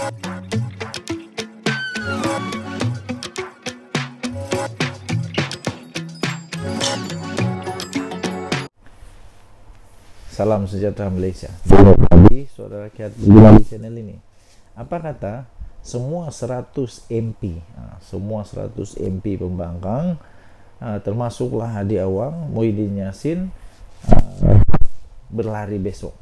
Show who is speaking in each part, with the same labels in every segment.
Speaker 1: Salam sejahtera Malaysia. Jadi, saudara rakyat di channel ini, apa kata semua 100 MP, semua 100 MP pembangkang, termasuklah Hadi Awang, Muhyiddin Yassin, berlari besok.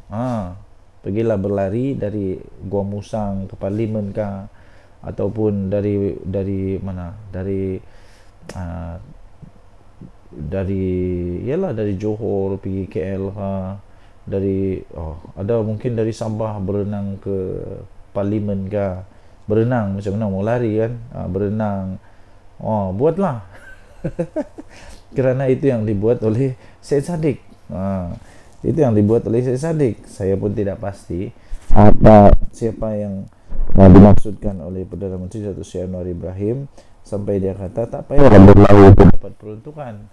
Speaker 1: Pergilah berlari dari Gua Musang ke Parlimen kah, ataupun dari mana? Dari Johor pergi KL kah, ada mungkin dari Sabah berenang ke Parlimen kah. Berenang macam mana mau lari kan, berenang, buatlah. Kerana itu yang dibuat oleh Syed Saddiq. Itu yang dibuat oleh Syed Saddiq. Saya pun tidak pasti siapa yang dimaksudkan oleh Perdana Menteri Datuk Seri Anwar Ibrahim sampai dia kata tak payah berlari dapat peruntukan.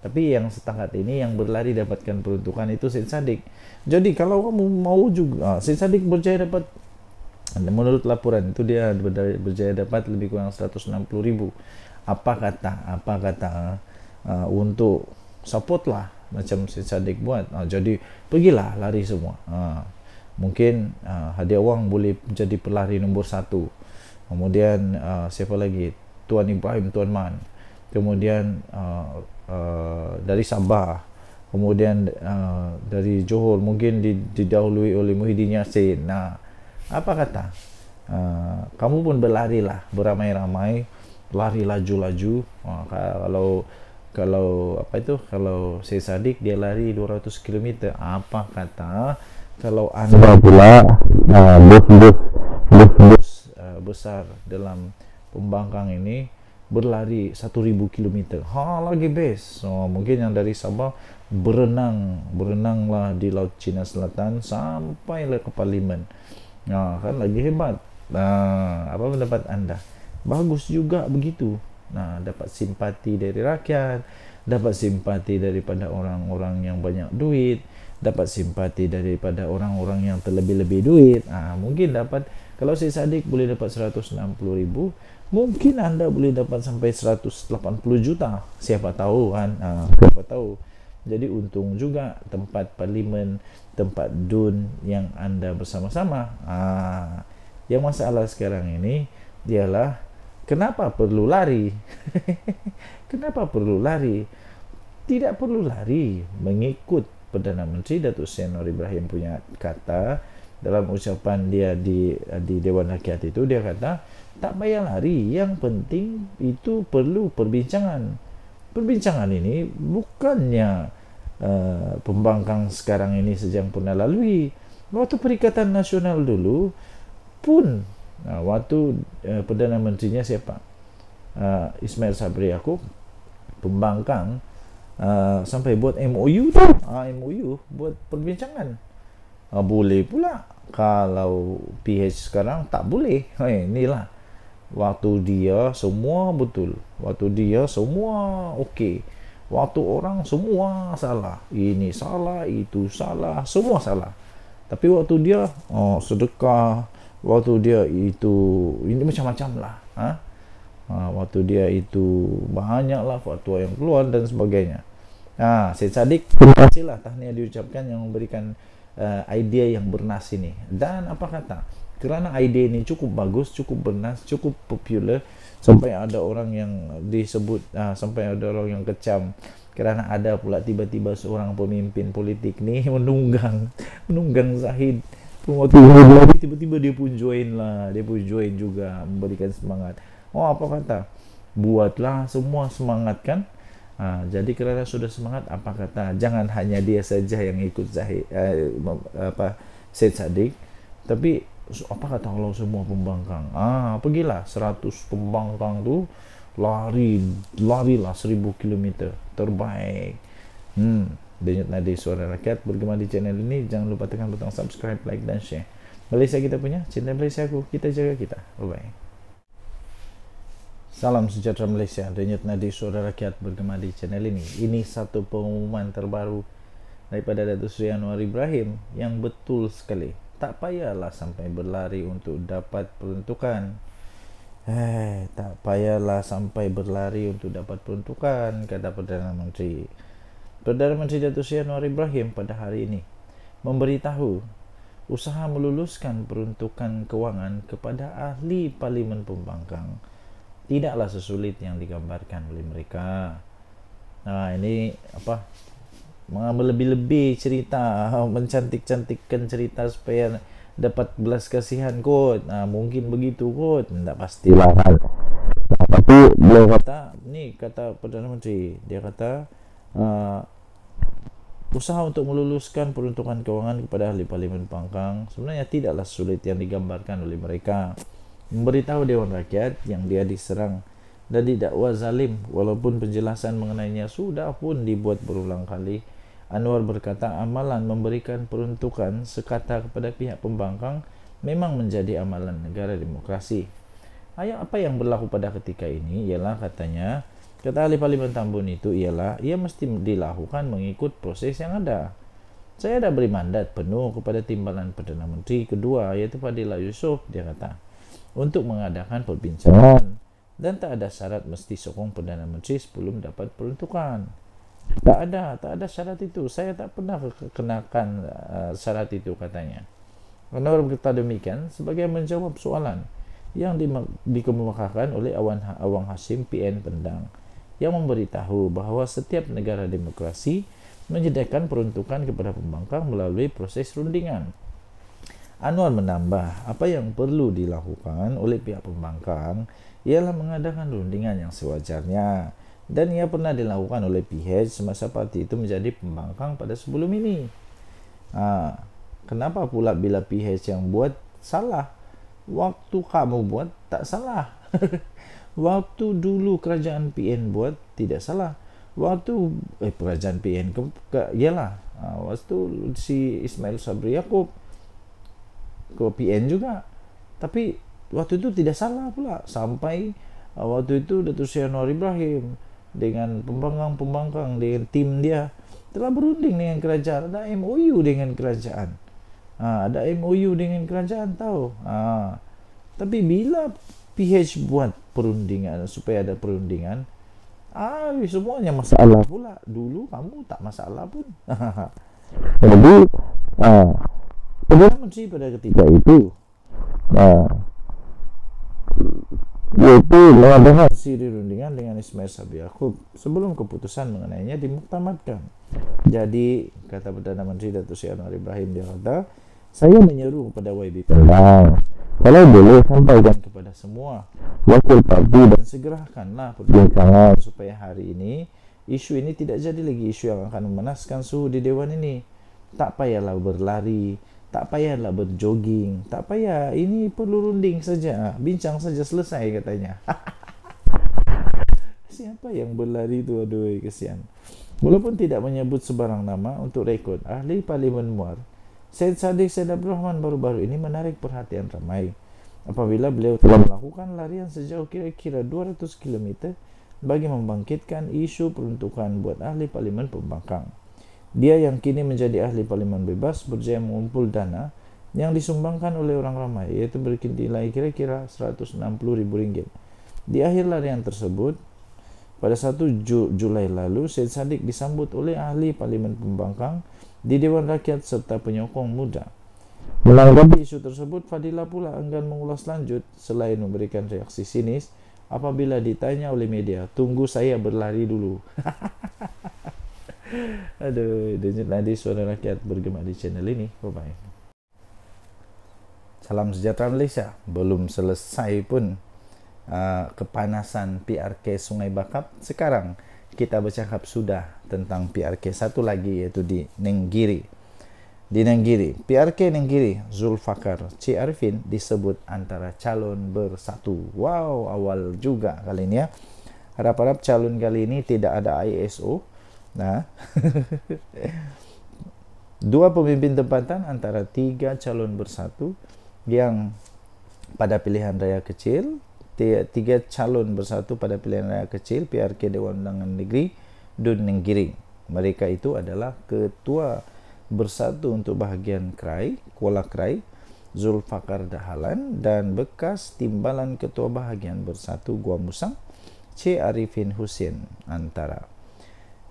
Speaker 1: Tapi yang setakat ini yang berlari dapatkan peruntukan itu Syed Saddiq. Jadi kalau kamu mau juga, Syed Saddiq berjaya dapat, menurut laporan itu dia berjaya dapat lebih kurang 160,000. Apa kata untuk support lah macam Syed Saddiq buat. Jadi pergilah lari semua. Mungkin Hadi Awang boleh jadi pelari nombor 1. Kemudian siapa lagi? Tuan Ibrahim Tuan Man. Kemudian dari Sabah, kemudian dari Johor mungkin didahului oleh Muhyiddin Yassin. Apa kata kamu pun berlarilah beramai-ramai, lari laju-laju. Kalau Syed Saddiq dia lari 200 km, apa kata kalau anda pula bos besar dalam pembangkang ini berlari 1,000 km, lagi best. Mungkin yang dari Sabah berenanglah di Laut Cina Selatan sampailah ke Parlimen. Kan lagi hebat. Apa pendapat anda? Bagus juga begitu. Dapat simpati dari rakyat, dapat simpati daripada orang-orang yang banyak duit, dapat simpati daripada orang-orang yang terlebih-lebih duit. Mungkin dapat, kalau Syed Saddiq boleh dapat 160,000, mungkin anda boleh dapat sampai 180 juta. Siapa tahu kan? Siapa tahu. Jadi untung juga tempat Parlimen, tempat DUN yang anda bersama-sama. Yang masalah sekarang ini ialah kenapa perlu lari? Kenapa perlu lari? Tidak perlu lari mengikut Perdana Menteri Datuk Seri Anwar Ibrahim punya kata dalam ucapan dia di Dewan Rakyat itu. Dia kata tak payah lari, yang penting itu perlu perbincangan. Perbincangan ini bukannya pembangkang sekarang ini sejak pernah lalui. Waktu Perikatan Nasional dulu pun, waktu Perdana Menterinya siapa, Ismail Sabri Yaakob, pembangkang sampai buat MOU tu, MOU buat perbincangan. Boleh pula. Kalau PH sekarang tak boleh. Inilah waktu dia semua betul, waktu dia semua okey, waktu orang semua salah, ini salah, itu salah, semua salah. Tapi waktu dia sedekah, waktu dia itu ini macam-macam lah. Waktu dia itu banyaklah fatwa yang keluar dan sebagainya. Syed Saddiq, terima kasihlah, tahniah diucapkan yang memberikan idea yang bernas ini. Dan apa kata, kerana idea ini cukup bagus, cukup bernas, cukup popular, sampai ada orang yang disebut, sampai ada orang yang kecam kerana ada pula tiba-tiba seorang pemimpin politik ni menunggang Zahid. Waktu tiba-tiba dia pun join juga, memberikan semangat. Apa kata, buatlah semua semangat kan. Jadi kerana sudah semangat, apa kata, jangan hanya dia saja yang ikut Syed Saddiq, tapi apa kata kalau semua pembangkang, pergilah 100 pembangkang tu larilah 1,000 km terbaik. Denyut Nadi Suara Rakyat bergema di channel ini. Jangan lupa tekan butang subscribe, like dan share. Malaysia kita punya, cinta Malaysia aku, kita jaga kita. Bye bye. Salam sejahtera Malaysia. Denyut Nadi Suara Rakyat bergema di channel ini. Ini satu pengumuman terbaru daripada Datuk Seri Anwar Ibrahim yang betul sekali. tak payahlah sampai berlari untuk dapat peruntukan. Tak payahlah sampai berlari untuk dapat peruntukan, kata Perdana Menteri. Perdana Menteri Datuk Seri Anwar Ibrahim pada hari ini memberitahu usaha meluluskan peruntukan kewangan kepada ahli Parlimen Pembangkang tidaklah sesulit yang digambarkan oleh mereka. Ini melebih-lebih cerita, mencantik-cantikkan cerita supaya dapat belas kasihan kot. Mungkin begitu kot, tak pastilah kan. Tapi beliau kata, kata Perdana Menteri, dia kata usaha untuk meluluskan peruntukan kewangan kepada ahli Parlimen Pembangkang sebenarnya tidaklah sulit yang digambarkan oleh mereka. Memberitahu Dewan Rakyat yang dia diserang dan didakwa zalim walaupun penjelasan mengenainya sudah pun dibuat berulang kali, Anwar berkata amalan memberikan peruntukan sekata kepada pihak pembangkang memang menjadi amalan negara demokrasi. Apa yang berlaku pada ketika ini ialah katanya, kata ahli Parlimen Tambun itu ialah ia mesti dilakukan mengikut proses yang ada. Saya dah beri mandat penuh kepada timbalan Perdana Menteri kedua iaitu Fadillah Yusof, dia kata, untuk mengadakan perbincangan dan tak ada syarat mesti sokong Perdana Menteri sebelum dapat peruntukan. Tak ada syarat itu. Saya tak pernah kenakan syarat itu, katanya. Anwar berkata demikian sebagai menjawab soalan yang dikemukakan oleh Awang Hashim PN Pendang yang memberitahu bahawa setiap negara demokrasi menyediakan peruntukan kepada pembangkang melalui proses rundingan. Anwar menambah, apa yang perlu dilakukan oleh pihak pembangkang ialah mengadakan rundingan yang sewajarnya, dan ia pernah dilakukan oleh PH semasa parti itu menjadi pembangkang pada sebelum ini. Kenapa pula bila PH yang buat salah? Waktu kamu buat tak salah. Waktu dulu kerajaan PN buat tidak salah. Waktu kerajaan PN waktu si Ismail Sabri Yaakob ke PN juga. Tapi waktu itu tidak salah pula. Sampai waktu itu Datuk Seri Anwar Ibrahim dengan pembangkang dengan tim dia telah berunding dengan kerajaan, ada MOU dengan kerajaan. Ada MOU dengan kerajaan tahu. Tapi bila PH buat perundingan supaya ada perundingan, semuanya masalah pula. Dulu kamu tak masalah pun. Jadi Perdana Menteri pada ketika itu yaitu mengadakan siri rundingan dengan Ismail Sabri Yaakob sebelum keputusan mengenainya dimuktamadkan. Jadi kata Perdana Menteri Datuk Seri Anwar Ibrahim, dia kata, saya menyeru kepada YB Pendang, kalau boleh sampaikan kepada semua wakil parti dan segerakanlah perbincangan supaya hari ini isu ini tidak jadi lagi isu yang akan memanaskan suhu di Dewan ini. Tak payahlah berlari, tak payahlah berjogging, tak payah, ini perlu runding saja, bincang saja selesai, katanya. Siapa yang berlari tu, aduh kesian. Walaupun tidak menyebut sebarang nama untuk rekod, ahli Parlimen Muar Syed Saddiq Syed Abdul Rahman baru-baru ini menarik perhatian ramai apabila beliau telah melakukan larian sejauh kira-kira 200 km bagi membangkitkan isu peruntukan buat ahli Parlimen Pembangkang. Dia yang kini menjadi ahli Parlimen bebas berjaya mengumpul dana yang disumbangkan oleh orang ramai, iaitu bernilai kira-kira RM160,000. Di akhir larian tersebut, pada 1 Julai lalu, Syed Saddiq disambut oleh ahli Parlimen Pembangkang di Dewan Rakyat serta penyokong muda. Menanggapi isu tersebut, Fadillah pula enggan mengulas lanjut selain memberikan reaksi sinis apabila ditanya oleh media, tunggu saya berlari dulu. Aduh, denyut nadi suara rakyat bergema di channel ini. Bye-bye. Salam sejahtera Malaysia. Belum selesai pun kepanasan PRK Sungai Bakap. Sekarang kita bercakap sudah tentang PRK satu lagi, iaitu di Nenggiri. Di Nenggiri, PRK Nenggiri, Zulfakar C. Arifin disebut antara calon bersatu. Wow, awal juga kali ini ya. Harap-harap calon kali ini tidak ada ISO. Dua pemimpin tempatan antara 3 calon bersatu yang pada pilihan raya kecil, 3 calon bersatu pada pilihan raya kecil PRK Dewan Undangan Negeri Dun Nenggiri. Mereka itu adalah Ketua Bersatu untuk bahagian Krai, Kuala Krai, Zulfakar Dahalan, dan bekas timbalan Ketua Bahagian Bersatu Gua Musang, C. Arifin Husin Antara.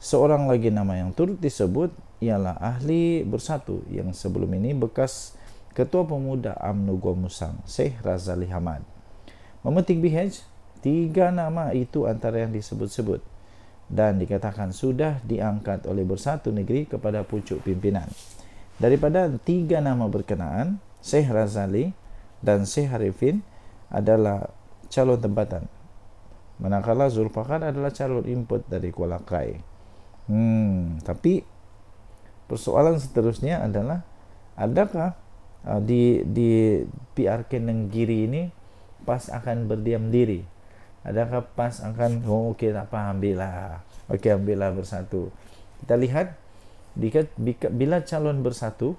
Speaker 1: Seorang lagi nama yang turut disebut ialah ahli Bersatu yang sebelum ini bekas Ketua Pemuda UMNO Gua Musang, Syekh Razali Hamad. Memetik BH, 3 nama itu antara yang disebut-sebut dan dikatakan sudah diangkat oleh Bersatu Negeri kepada pucuk pimpinan. Daripada 3 nama berkenaan, Syekh Razali dan Syekh Arifin adalah calon tempatan, manakala Zulfakar adalah calon input dari Kuala Krai. Tapi persoalan seterusnya adalah, adakah di PRK Nenggiri ini PAS akan berdiam diri? Adakah PAS akan okey tak apa, ambillah Bersatu? Kita lihat bila calon Bersatu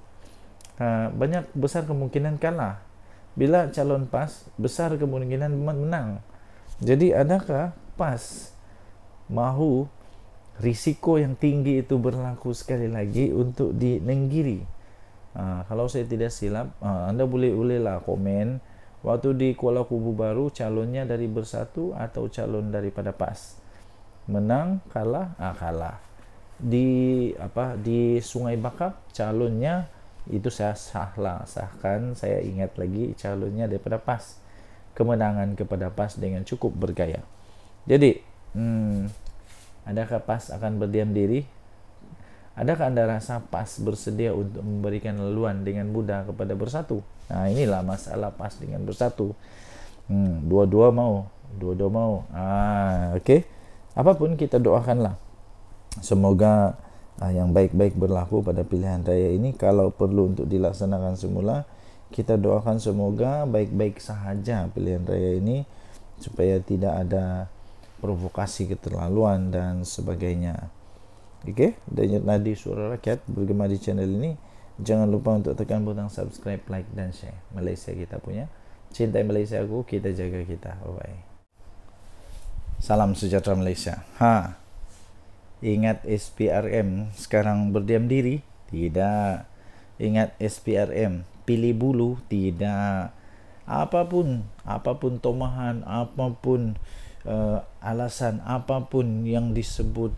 Speaker 1: banyak besar kemungkinan kalah, bila calon PAS besar kemungkinan menang. Jadi adakah PAS mahu risiko yang tinggi itu berlaku sekali lagi untuk di Nenggiri? Kalau saya tidak silap, anda bolehlah komen waktu di Kuala Kubu Baru calonnya dari Bersatu atau calon daripada PAS. Menang, kalah, kalah. Di Sungai Bakap calonnya itu saya sahkan, saya ingat lagi calonnya daripada PAS. Kemenangan kepada PAS dengan cukup bergaya. Jadi, adakah PAS akan berdiam diri? Adakah anda rasa PAS bersedia untuk memberikan laluan dengan mudah kepada Bersatu? Inilah masalah PAS dengan Bersatu. Dua-dua mau. Okey. Apapun kita doakanlah, semoga yang baik-baik berlaku pada pilihan raya ini. Kalau perlu untuk dilaksanakan semula, kita doakan semoga baik-baik sahaja pilihan raya ini, supaya tidak ada provokasi keterlaluan dan sebagainya. Okey, Denyut Nadi Suara Rakyat bergema di channel ini. Jangan lupa untuk tekan butang subscribe, like dan share. Malaysia kita punya. Cintai Malaysia aku, kita jaga kita. Bye-bye. Salam sejahtera Malaysia. Ingat SPRM sekarang berdiam diri? Tidak. Ingat SPRM pilih bulu? Tidak. Apapun tomahan, apapun alasan, apapun yang disebut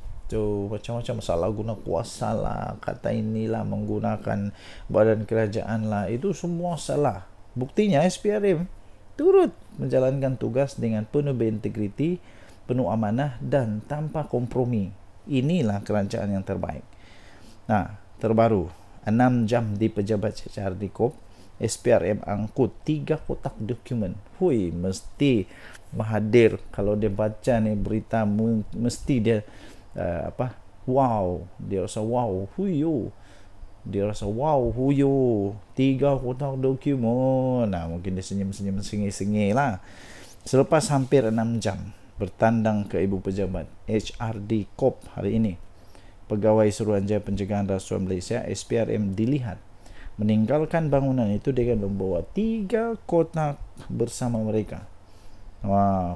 Speaker 1: macam-macam salah guna kuasa lah, kata inilah menggunakan badan kerajaan lah, itu semua salah. Buktinya SPRM turut menjalankan tugas dengan penuh berintegriti, penuh amanah dan tanpa kompromi. Inilah kerajaan yang terbaik. Terbaru 6 jam di pejabat HRD Corp, SPRM angkut 3 kotak dokumen. Mesti mahathir kalau dia baca ni berita, mesti dia dia rasa wow, huyo, 3 kotak dokumen. Mungkin dia senyum-senyum, sengih-sengih lah. Selepas hampir 6 jam bertandang ke ibu pejabat HRD Corp hari ini, Pegawai Suruhanjaya Pencegahan Rasuah Malaysia SPRM dilihat meninggalkan bangunan itu dengan membawa 3 kotak bersama mereka.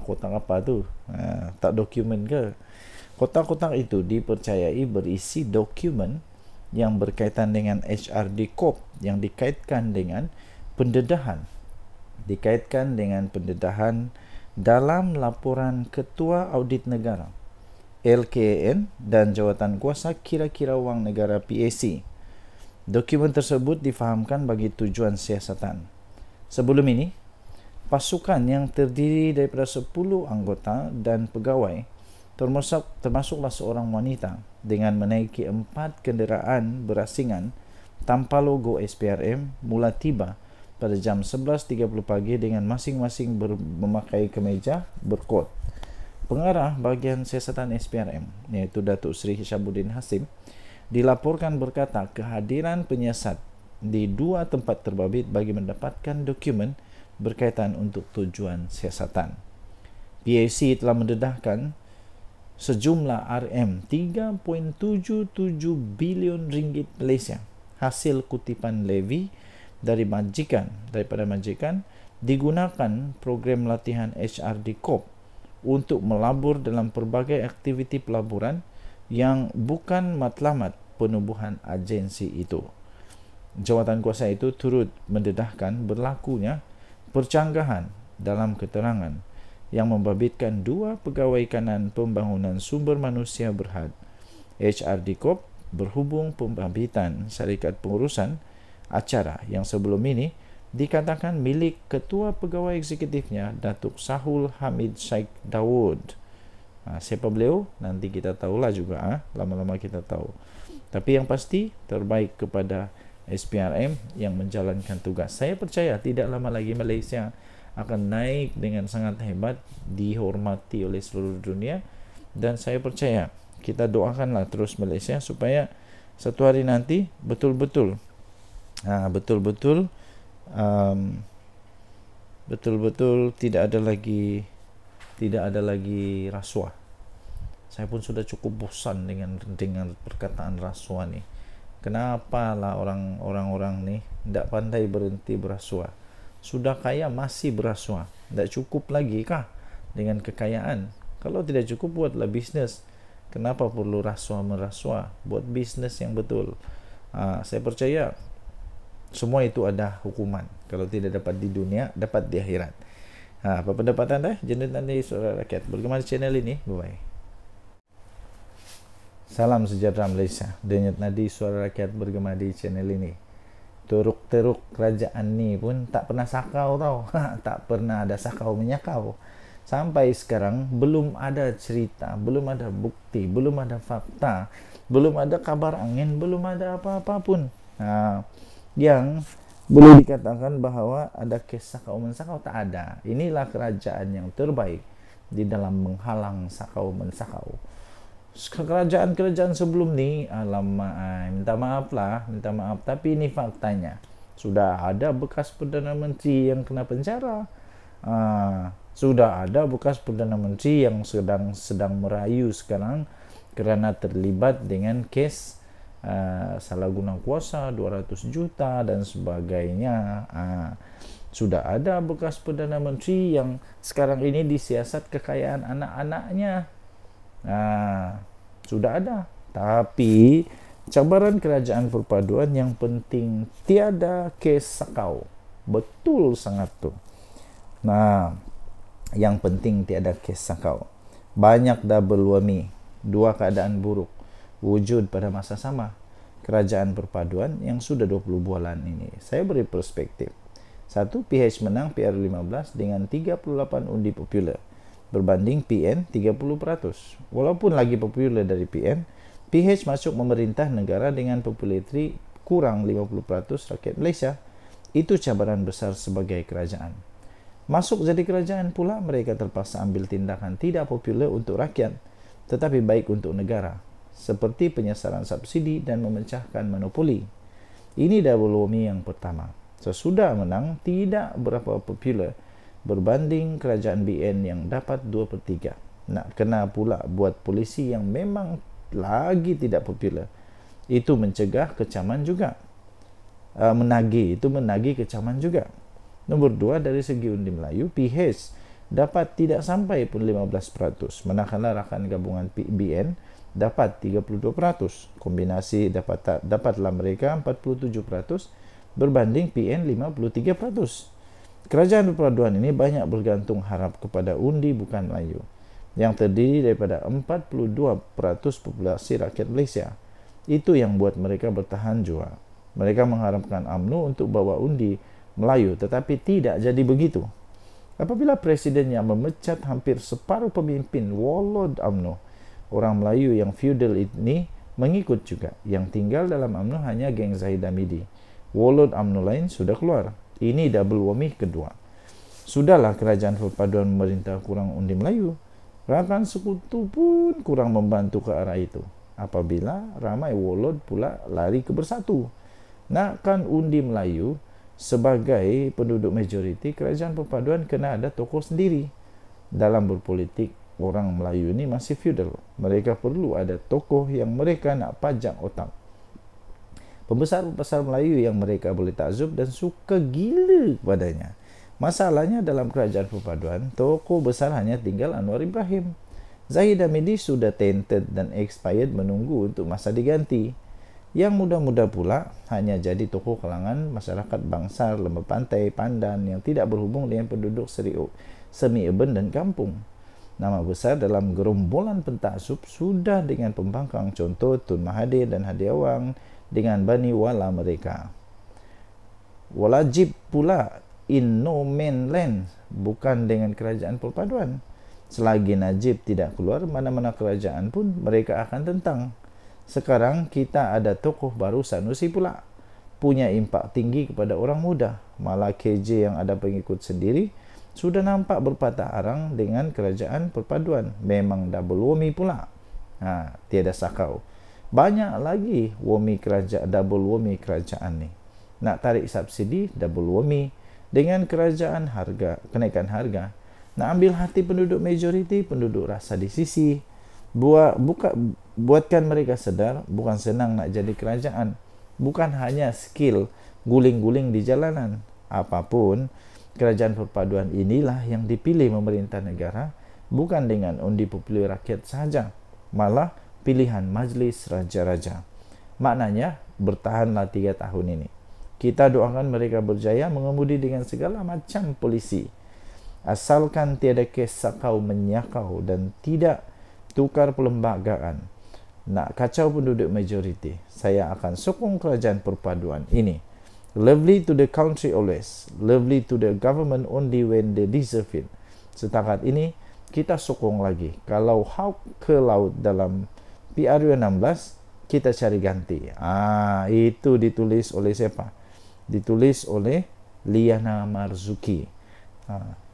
Speaker 1: Kotak apa tu? Tak dokumen ke? Kotak-kotak itu dipercayai berisi dokumen yang berkaitan dengan HRD Corp, yang dikaitkan dengan pendedahan. Dalam laporan Ketua Audit Negara, LKAN dan Jawatan Kuasa Kira-kira Wang Negara PAC. Dokumen tersebut difahamkan bagi tujuan siasatan. Sebelum ini, pasukan yang terdiri daripada 10 anggota dan pegawai, termasuklah seorang wanita, dengan menaiki 4 kenderaan berasingan tanpa logo SPRM mula tiba pada jam 11.30 pagi dengan masing-masing memakai kemeja berkod. Pengarah bahagian siasatan SPRM, iaitu Datuk Seri Hishamuddin Hasim, dilaporkan berkata kehadiran penyiasat di 2 tempat terbabit bagi mendapatkan dokumen berkaitan untuk tujuan siasatan. PAC telah mendedahkan sejumlah RM3.77 bilion ringgit Malaysia hasil kutipan levy daripada majikan digunakan program latihan HRD Corp untuk melabur dalam pelbagai aktiviti pelaburan yang bukan matlamat penubuhan agensi itu. Jawatan kuasa itu turut mendedahkan berlakunya percanggahan dalam keterangan yang membabitkan 2 pegawai kanan pembangunan sumber manusia berhad HRD Corp berhubung pembabitan syarikat pengurusan acara yang sebelum ini dikatakan milik Ketua Pegawai Eksekutifnya Datuk Sahul Hamid Sheikh Daud. Siapa beliau? Nanti kita tahulah juga. Lama-lama kita tahu. Tapi yang pasti terbaik kepada SPRM yang menjalankan tugas. Saya percaya tidak lama lagi Malaysia akan naik dengan sangat hebat, dihormati oleh seluruh dunia, dan saya percaya kita doakanlah terus Malaysia supaya satu hari nanti betul-betul tidak ada lagi rasuah. Saya pun sudah cukup bosan dengan perkataan rasuah nih. Kenapa lah orang-orang nih tidak pandai berhenti berasuah? Sudah kaya masih berasuah. Tidak cukup lagi kah dengan kekayaan? Kalau tidak cukup, buatlah bisnes. Kenapa perlu rasuah-merasuah? Buat bisnes yang betul. Saya percaya semua itu ada hukuman. Kalau tidak dapat di dunia, dapat di akhirat. Apa pendapat anda? Jenis anda Suara Rakyat. Bergema di channel ini. Bye-bye. Salam sejahtera Malaysia. Denyut nadi Suara Rakyat bergema di channel ini. Teruk-teruk kerajaan ni pun tak pernah sakau tau. Tak pernah ada sakau menyakau. Sampai sekarang belum ada cerita, belum ada bukti, belum ada fakta, belum ada kabar angin, belum ada apa-apa pun yang boleh dikatakan bahawa ada kes sakau mensakau. Tak ada. Inilah kerajaan yang terbaik di dalam menghalang sakau mensakau. Kerajaan-kerajaan sebelum ni, alamak, minta maaf, tapi ini faktanya. Sudah ada bekas Perdana Menteri yang kena penjara. Sudah ada bekas Perdana Menteri yang sedang merayu sekarang kerana terlibat dengan kes salah guna kuasa 200 juta dan sebagainya. Sudah ada bekas Perdana Menteri yang sekarang ini disiasat kekayaan anak-anaknya. Sudah ada. Tapi cabaran kerajaan perpaduan yang penting tiada kes sakau. Betul sangat tu. Yang penting tiada kes sakau. Banyak double whammy, 2 keadaan buruk wujud pada masa sama kerajaan perpaduan yang sudah 20 bulan ini. Saya beri perspektif. 1. PH menang PR15 dengan 38 undi popular berbanding PN 30%. Walaupun lagi popular dari PN, PH masuk memerintah negara dengan populariti kurang 50% rakyat Malaysia. Itu cabaran besar sebagai kerajaan. Masuk jadi kerajaan pula, mereka terpaksa ambil tindakan tidak popular untuk rakyat, tetapi baik untuk negara, seperti penyesaran subsidi dan memecahkan monopoli. Ini double whammy yang pertama. Sesudah menang, tidak berapa popular berbanding kerajaan BN yang dapat 2/3. Nak kena pula buat polisi yang memang lagi tidak popular. Itu mencegah kecaman juga. Menagih kecaman juga. Nombor 2, dari segi undi Melayu, PH dapat tidak sampai pun 15%. Manakala rakan gabungan BN dapat 32%. Kombinasi dapatlah mereka 47% berbanding PN 53%. Kerajaan perpaduan ini banyak bergantung harap kepada undi bukan Melayu yang terdiri daripada 42% populasi rakyat Malaysia. Itu yang buat mereka bertahan jua. Mereka mengharapkan UMNO untuk bawa undi Melayu, tetapi tidak jadi begitu. Apabila presidennya memecat hampir separuh pemimpin warlord UMNO, orang Melayu yang feudal ini mengikut juga. Yang tinggal dalam UMNO hanya geng Zahid Hamidi. Warlord UMNO lain sudah keluar. Ini double whammy kedua. Sudahlah kerajaan perpaduan memerintah kurang undi Melayu. Rakan sekutu pun kurang membantu ke arah itu. Apabila ramai warlord pula lari ke bersatu. Nakkan undi Melayu sebagai penduduk majoriti, kerajaan perpaduan kena ada tokoh sendiri. Dalam berpolitik, orang Melayu ini masih feudal. Mereka perlu ada tokoh yang mereka nak pajak otak. Pembesar-pembesar Melayu yang mereka boleh takzub dan suka gila kepadanya. Masalahnya dalam kerajaan perpaduan, tokoh besar hanya tinggal Anwar Ibrahim. Zahid Hamidi sudah tainted dan expired menunggu untuk masa diganti. Yang muda-muda pula hanya jadi tokoh kalangan masyarakat Bangsar, Lembah Pantai, Pandan yang tidak berhubung dengan penduduk semi-urban dan kampung. Nama besar dalam gerombolan pentaksub sudah dengan pembangkang, contoh Tun Mahathir dan Hadiawang dengan Bani Wala mereka. Walajib pula in no man land, bukan dengan kerajaan perpaduan. Selagi Najib tidak keluar, mana-mana kerajaan pun mereka akan tentang. Sekarang kita ada tokoh baru Sanusi pula, punya impak tinggi kepada orang muda. Malah KJ yang ada pengikut sendiri sudah nampak berpatah arang dengan kerajaan perpaduan. Memang double whammy pula. Tiada sakau. Banyak lagi double whammy kerajaan ni. Nak tarik subsidi double whammy dengan kerajaan kenaikan harga. Nak ambil hati penduduk majoriti, penduduk rasa di sisi. Buatkan mereka sedar bukan senang nak jadi kerajaan. Bukan hanya skill guling-guling di jalanan. Apapun, kerajaan perpaduan inilah yang dipilih memerintah negara, bukan dengan undi popular rakyat sahaja, malah pilihan majlis raja-raja. Maknanya, bertahanlah 3 tahun ini. Kita doakan mereka berjaya mengemudi dengan segala macam polisi. Asalkan tiada kes sakau menyakau dan tidak tukar perlembagaan. Nak kacau penduduk majoriti, saya akan sokong kerajaan perpaduan ini. Lovely to the country always, lovely to the government only when they deserve it. Setakat ini, kita sokong lagi. Kalau hawk ke laut dalam PRU 16, kita cari ganti. Itu ditulis oleh siapa? Ditulis oleh Liana Marzuki.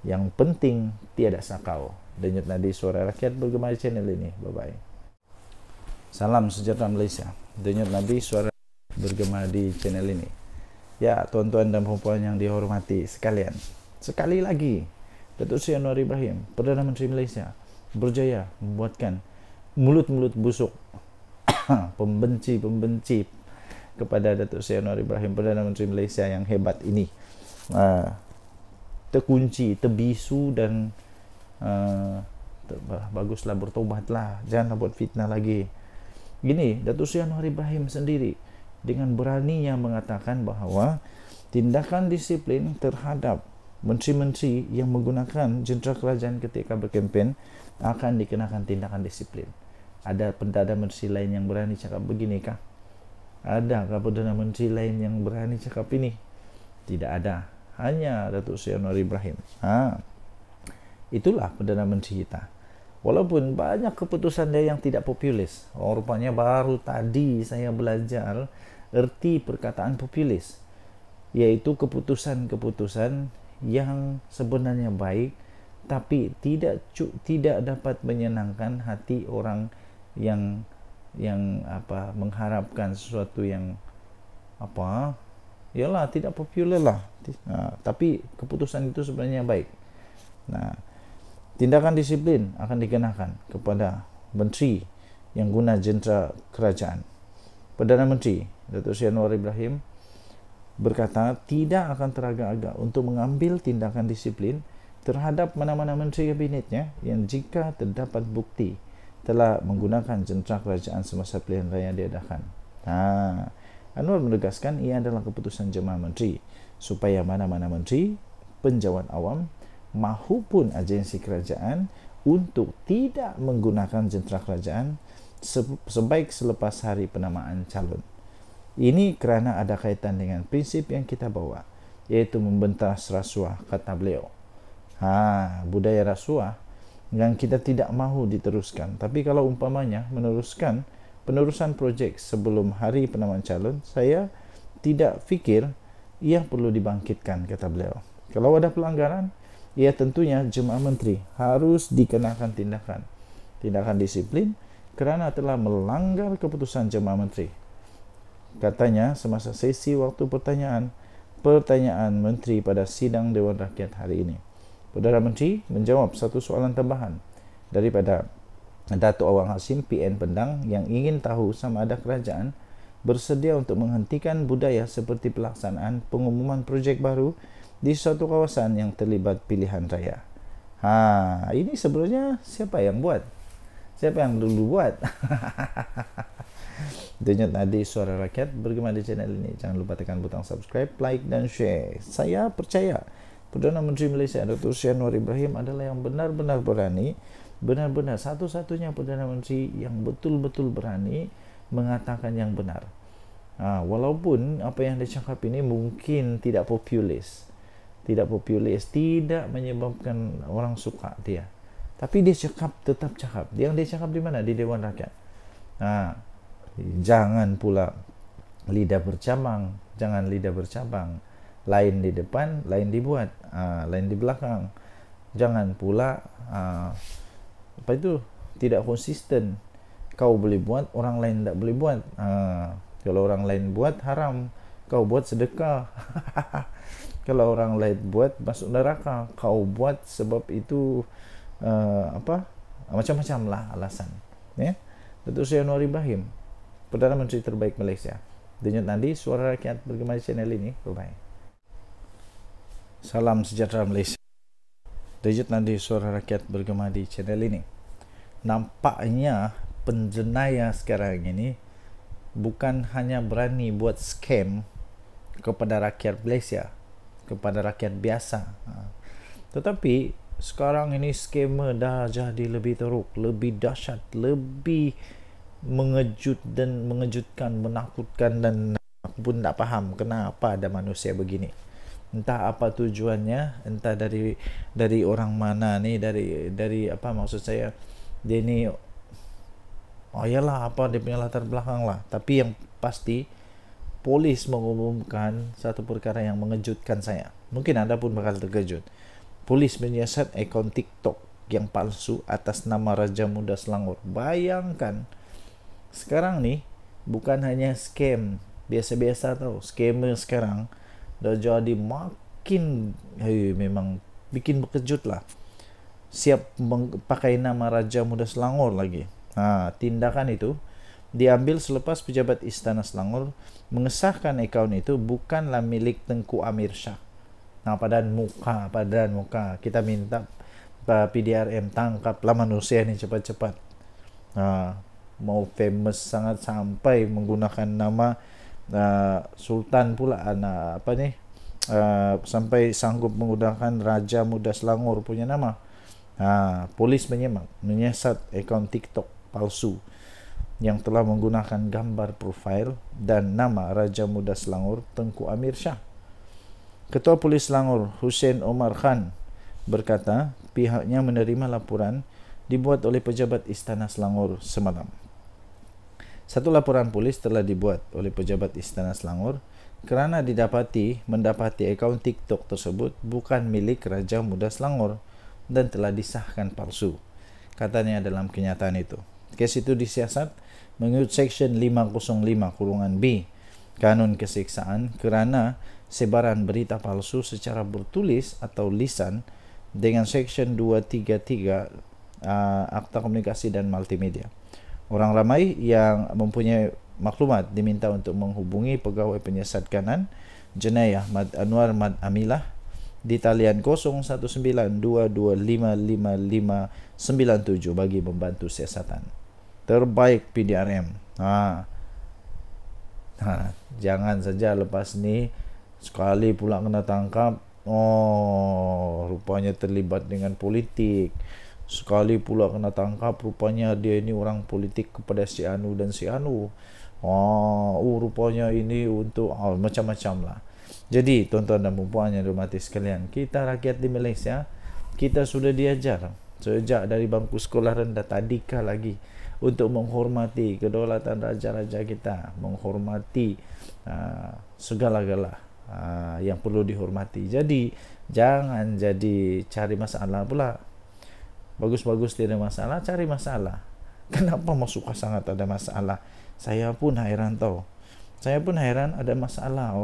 Speaker 1: Yang penting, tiada sakau. Denyut nadi suara rakyat bergema di channel ini. Bye-bye. Salam sejahtera Malaysia. Denyut nadi suara bergema di channel ini. Ya, tuan-tuan dan puan-puan yang dihormati sekalian. Sekali lagi, Datuk Seri Anwar Ibrahim, Perdana Menteri Malaysia, berjaya membuatkan mulut-mulut busuk pembenci kepada Datuk Seri Anwar Ibrahim, Perdana Menteri Malaysia yang hebat ini, terkunci, terbisu dan baguslah, bertobatlah, janganlah buat fitnah lagi. Gini, Datuk Seri Anwar Ibrahim sendiri dengan beraninya mengatakan bahawa tindakan disiplin terhadap menteri-menteri yang menggunakan jentera kerajaan ketika berkempen akan dikenakan tindakan disiplin. Ada Perdana Menteri lain yang berani cakap beginikah? Adakah Perdana Menteri lain yang berani cakap ini? Tidak ada. Hanya Datuk Seri Anwar Ibrahim. Itulah Perdana Menteri kita. Walaupun banyak keputusan dia yang tidak populis. Rupanya baru tadi saya belajar erti perkataan populis, iaitu keputusan-keputusan yang sebenarnya baik tapi tidak dapat menyenangkan hati orang yang mengharapkan sesuatu yang ialah tidak popular lah. Tapi keputusan itu sebenarnya baik. Tindakan disiplin akan dikenakan kepada menteri yang guna jentera kerajaan. Perdana Menteri Datuk Seri Anwar Ibrahim berkata tidak akan teragak-agak untuk mengambil tindakan disiplin terhadap mana-mana menteri kabinetnya yang jika terdapat bukti telah menggunakan jentera kerajaan semasa pilihan raya diadakan. Anwar menegaskan ia adalah keputusan jemaah menteri supaya mana-mana menteri, penjawat awam mahupun agensi kerajaan untuk tidak menggunakan jentera kerajaan sebaik selepas hari penamaan calon. Ini kerana ada kaitan dengan prinsip yang kita bawa, iaitu membentas rasuah, kata beliau. Budaya rasuah yang kita tidak mahu diteruskan. Tapi kalau umpamanya penerusan projek sebelum hari penamaan calon, saya tidak fikir ia perlu dibangkitkan, kata beliau. Kalau ada pelanggaran, ia tentunya jemaah menteri harus dikenakan tindakan disiplin kerana telah melanggar keputusan jemaah menteri. Katanya semasa sesi waktu pertanyaan menteri pada sidang Dewan Rakyat hari ini. Perdana Menteri menjawab satu soalan tambahan daripada Datuk Awang Hasim PN Pendang yang ingin tahu sama ada kerajaan bersedia untuk menghentikan budaya seperti pelaksanaan pengumuman projek baru di suatu kawasan yang terlibat pilihan raya. Ini sebenarnya siapa yang buat? Siapa yang dulu buat? Denyut nadi suara rakyat bergema di channel ini. Jangan lupa tekan butang subscribe, like dan share. Saya percaya Perdana Menteri Malaysia Dr. Sri Anwar Ibrahim adalah yang benar-benar berani, benar-benar satu-satunya Perdana Menteri yang betul-betul berani mengatakan yang benar. Walaupun apa yang dia cakap ini mungkin tidak populis, tidak menyebabkan orang suka dia, tapi dia tetap cakap. Yang dia cakap di mana? Di Dewan Rakyat. Jangan pula lidah bercabang, lain di depan, lain dibuat, lain di belakang. Jangan pula tidak konsisten. Kau boleh buat, orang lain tak boleh buat. Kalau orang lain buat haram, kau buat sedekah. Kalau orang lain buat masuk neraka, kau buat sebab itu macam-macam lah alasan. Datuk Seri Anwar Ibrahim, Perdana Menteri terbaik Malaysia. Denyut nadi suara rakyat bergema di channel ini. Bye-bye. Salam sejahtera Malaysia. Denyut nadi suara rakyat bergema di channel ini. Nampaknya penjenayah sekarang ini bukan hanya berani buat scam kepada rakyat Malaysia, kepada rakyat biasa, tetapi sekarang ini scammer dah jadi lebih teruk, lebih dahsyat, lebih mengejutkan, menakutkan, dan aku pun tak faham kenapa ada manusia begini. Entah apa tujuannya, entah dari orang mana ni, dari apa maksud saya, dia ni yalah apa dia punya latar belakang lah. Tapi yang pasti polis mengumumkan satu perkara yang mengejutkan saya. Mungkin anda pun bakal terkejut. Polis menyiasat akaun TikTok yang palsu atas nama Raja Muda Selangor. Bayangkan, sekarang nih bukan hanya scam biasa-biasa tau. Scammer sekarang dah jadi makin memang bikin berkejut lah. Siap pakai nama Raja Muda Selangor lagi. Tindakan itu diambil selepas pejabat Istana Selangor mengesahkan akaun itu bukanlah milik Tengku Amir Shah. Padan muka kita minta PDRM tangkaplah manusia ini cepat-cepat. Mau famous sangat sampai menggunakan nama Sultan pula, sampai sanggup menggunakan Raja Muda Selangor punya nama. Polis menyiasat akaun TikTok palsu yang telah menggunakan gambar profil dan nama Raja Muda Selangor Tengku Amir Shah. Ketua Polis Selangor Hussein Omar Khan berkata pihaknya menerima laporan dibuat oleh pejabat Istana Selangor semalam. Satu laporan polis telah dibuat oleh pejabat Istana Selangor kerana mendapati akaun TikTok tersebut bukan milik Raja Muda Selangor dan telah disahkan palsu, katanya dalam kenyataan itu. Kes itu disiasat mengikut Seksyen 505(b) Kanun Keseksaan kerana sebaran berita palsu secara bertulis atau lisan dengan Seksyen 233 Akta Komunikasi dan Multimedia. Orang ramai yang mempunyai maklumat diminta untuk menghubungi Pegawai Penyiasat Kanan Jenayah Mad Anwar Mad Amilah di talian 0192255597 bagi membantu siasatan. Terbaik PDRM. Jangan saja lepas ni sekali pula kena tangkap, rupanya terlibat dengan politik. Sekali pula kena tangkap, rupanya dia ini orang politik kepada si Anu dan si Anu. Rupanya ini untuk macam-macam lah. Jadi tuan-tuan dan puan yang dihormati sekalian, kita rakyat di Malaysia, kita sudah diajar sejak dari bangku sekolah rendah tadika lagi untuk menghormati kedaulatan raja-raja kita, menghormati segala-gala yang perlu dihormati. Jadi jangan jadi cari masalah pula. Bagus-bagus tidak masalah, cari masalah. Kenapa suka sangat ada masalah? Saya pun heran tau. Saya pun heran ada masalah.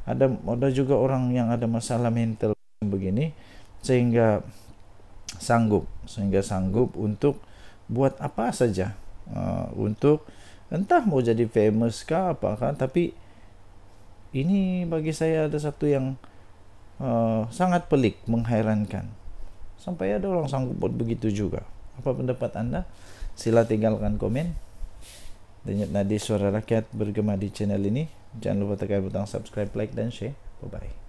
Speaker 1: Ada juga orang yang ada masalah mental begini sehingga sanggup untuk buat apa saja, untuk entah mau jadi famous kah apakah. Tapi ini bagi saya ada satu yang sangat pelik, menghairankan. Sampai ada orang sanggup buat begitu juga. Apa pendapat anda? Sila tinggalkan komen. Denyut nadi suara rakyat bergema di channel ini. Jangan lupa tekan butang subscribe, like dan share. Bye bye.